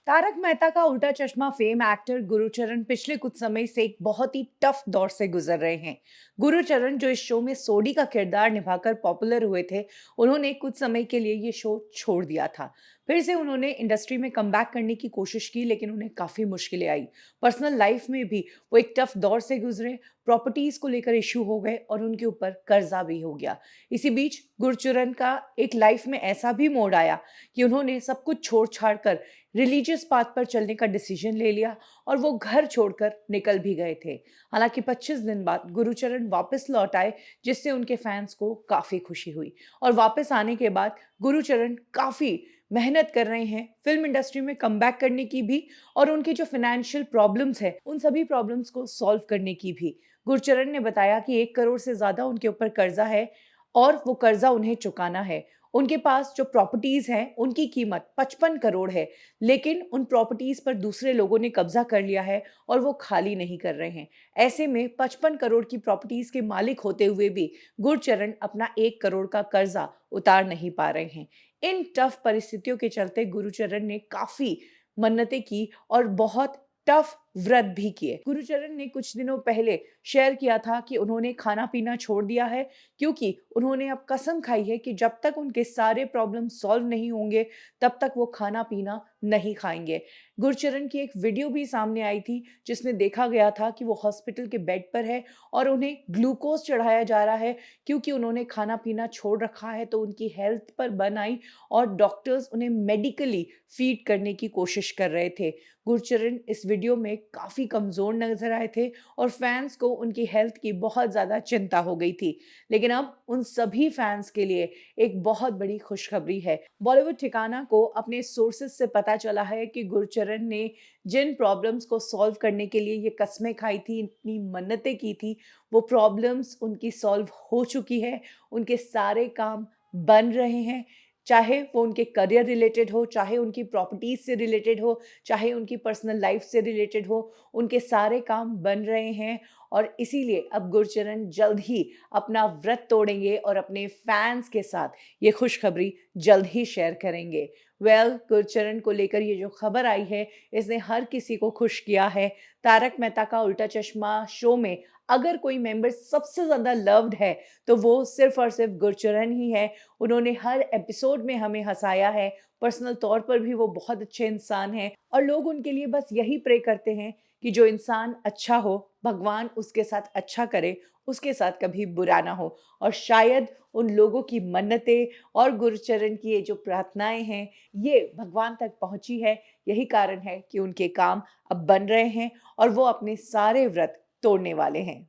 तारक मेहता का उल्टा चश्मा फेम एक्टर गुरुचरण पिछले कुछ समय से एक बहुत ही टफ दौर से गुजर रहे हैं। गुरुचरण जो इस शो में सोडी का किरदार निभाकर पॉपुलर हुए थे, उन्होंने कुछ समय के लिए ये शो छोड़ दिया था। फिर से उन्होंने इंडस्ट्री में कमबैक करने की कोशिश की, लेकिन उन्हें काफी मुश्किलें आई। पर्सनल लाइफ में भी वो एक टफ दौर से गुजरे। प्रॉपर्टीज को लेकर इशू हो गए और उनके ऊपर कर्जा भी हो गया। इसी बीच गुरचरण का एक लाइफ में ऐसा भी मोड़ आया कि उन्होंने सब कुछ छोड़ छाड़ कर रिलीजियस पाथ पर चलने का डिसीजन ले लिया और वो घर छोड़कर निकल भी गए थे। हालांकि 25 दिन बाद गुरुचरण वापस लौट आए, जिससे उनके फैंस को काफी खुशी हुई। और वापस आने के बाद गुरुचरण काफी मेहनत कर रहे हैं फिल्म इंडस्ट्री में कमबैक करने की भी, और उनकी जो फाइनेंशियल प्रॉब्लम्स है उन सभी प्रॉब्लम्स को सॉल्व करने की भी। गुरचरण ने बताया कि 1 करोड़ से ज्यादा उनके ऊपर कर्जा है और वो कर्जा उन्हें चुकाना है। उनके पास जो प्रॉपर्टीज हैं उनकी कीमत 55 करोड़ है, लेकिन उन प्रॉपर्टीज पर दूसरे लोगों ने कब्जा कर लिया है और वो खाली नहीं कर रहे हैं। ऐसे में 55 करोड़ की प्रॉपर्टीज के मालिक होते हुए भी गुरचरण अपना 1 करोड़ का कर्जा उतार नहीं पा रहे हैं। इन टफ परिस्थितियों के चलते गुरुचरण ने काफी मन्नतें की और बहुत टफ व्रत भी किए। गुरुचरण ने कुछ दिनों पहले शेयर किया था कि उन्होंने खाना पीना छोड़ दिया है, क्योंकि उन्होंने अब कसम खाई है कि जब तक उनके सारे प्रॉब्लम सॉल्व नहीं होंगे तब तक वो खाना पीना नहीं खाएंगे। गुरचरण की एक वीडियो भी सामने आई थी, जिसमें देखा गया था कि वो हॉस्पिटल के बेड पर है और उन्हें ग्लूकोज चढ़ाया जा रहा है, क्योंकि उन्होंने खाना पीना छोड़ रखा है। तो उनकी हेल्थ पर बन आई और डॉक्टर्स उन्हें मेडिकली फीड करने की कोशिश कर रहे थे। गुरचरण इस वीडियो में काफी कमजोर नजर आए थे और फैंस को उनकी हेल्थ की बहुत ज्यादा चिंता हो गई थी। लेकिन अब उन सभी फैंस के लिए एक बहुत बड़ी खुशखबरी है। बॉलीवुड ठिकाना को अपने सोर्सेस से पता चला है कि गुरचरण ने जिन प्रॉब्लम्स को सॉल्व करने के लिए ये कस्में खाई थी, इतनी मन्नतें की थी, वो प्रॉब्लम्स उनकी सॉल्व हो चुकी है। उनके सारे काम बन रहे हैं, चाहे वो उनके करियर रिलेटेड हो, चाहे उनकी प्रॉपर्टीज से रिलेटेड हो, चाहे उनकी पर्सनल लाइफ से रिलेटेड हो। उनके सारे काम बन रहे हैं और इसीलिए अब गुरचरण जल्द ही अपना व्रत तोड़ेंगे और अपने फैंस के साथ ये खुशखबरी जल्द ही शेयर करेंगे। गुरचरण को लेकर ये जो खबर आई है, इसने हर किसी को खुश किया है। तारक मेहता का उल्टा चश्मा शो में अगर कोई मेंबर सबसे ज्यादा लव्ड है, तो वो सिर्फ और सिर्फ गुरचरण ही है। उन्होंने हर एपिसोड में हमें हंसाया है। पर्सनल तौर पर भी वो बहुत अच्छे इंसान हैं और लोग उनके लिए बस यही प्रे करते हैं कि जो इंसान अच्छा हो, भगवान उसके साथ अच्छा करे, उसके साथ कभी बुरा ना हो। और शायद उन लोगों की मन्नतें और गुरुचरण की ये जो प्रार्थनाएं हैं, ये भगवान तक पहुंची है। यही कारण है कि उनके काम अब बन रहे हैं और वो अपने सारे व्रत तोड़ने वाले हैं।